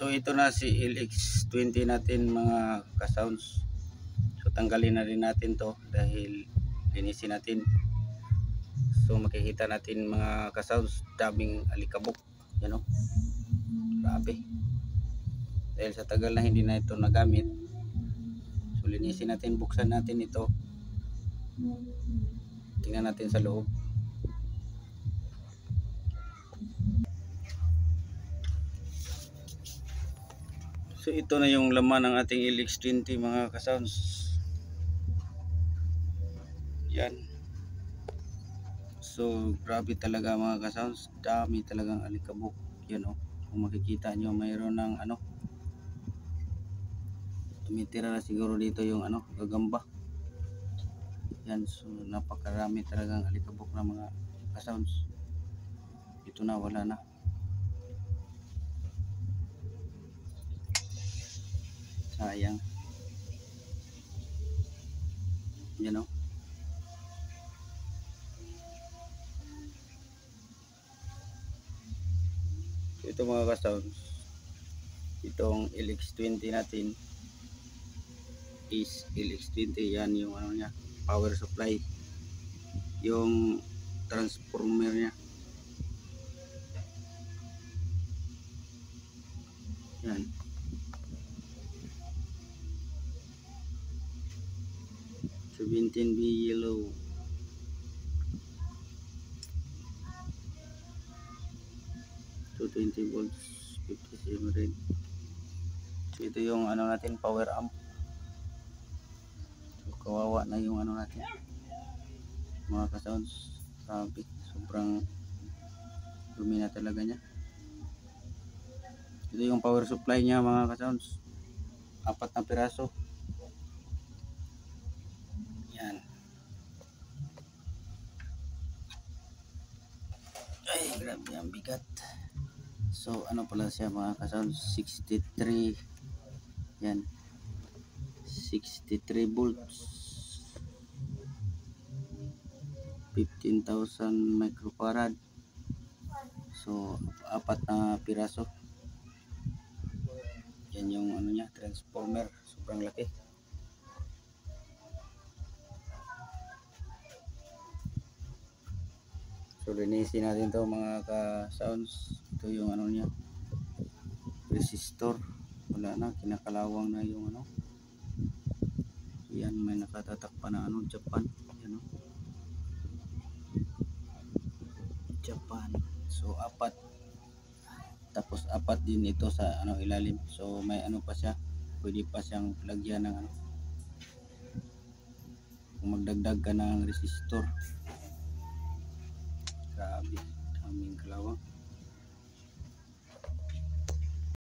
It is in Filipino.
So ito na si LX20 natin mga ka-sounds. So tanggalin na rin natin to dahil linisin natin. So makikita natin mga ka-sounds, daming alikabok, yan o. Grabe. Dahil sa tagal na hindi na ito nagamit. So linisin natin, buksan natin ito. Tingnan natin sa loob. So ito na yung laman ng ating LX20 mga ka-sounds. Yan. So grabe talaga mga ka-sounds, dami talagang alikabok. Yan o, kung makikita nyo mayroon ng ano, tumitira na siguro dito yung ano, gagamba. Yan, so napakarami talagang alikabok na mga ka-sounds. Ito na, wala na. Sayang. Yan o. So, ito mga ka-sounds, itong LX20 natin is LX20. Yan yung ano niya, power supply, yung transformer niya. Yan. So 17B yellow. So 20 volts, 57 red. So ito yung ano natin, power amp. So kawawa na yung ano natin mga ka-sounds. Grabe, sobrang dumi na talaga niya. Ito yung power supply niya mga ka-sounds, 4 na piraso. Yan. Ay, grabe ang bigat. So ano pala siya mga ka-sounds, 63. Yan, 63 volts, 15,000 microfarad. So 4 na piraso. Yan yung ano niya, transformer, sobrang laki. So linisin natin to mga ka-sounds. Ito yung ano niya, resistor. Wala na, kinakalawang na yung ano. Yan, may nakatatak pa na ano, Japan. Yan, no? Japan. So 4. Tapos 4 din ito sa ano ilalim. So may ano pa siya, pwede pa siyang lagyan ng ano, kung magdagdag ka ng resistor. Grabe, daming kalawang.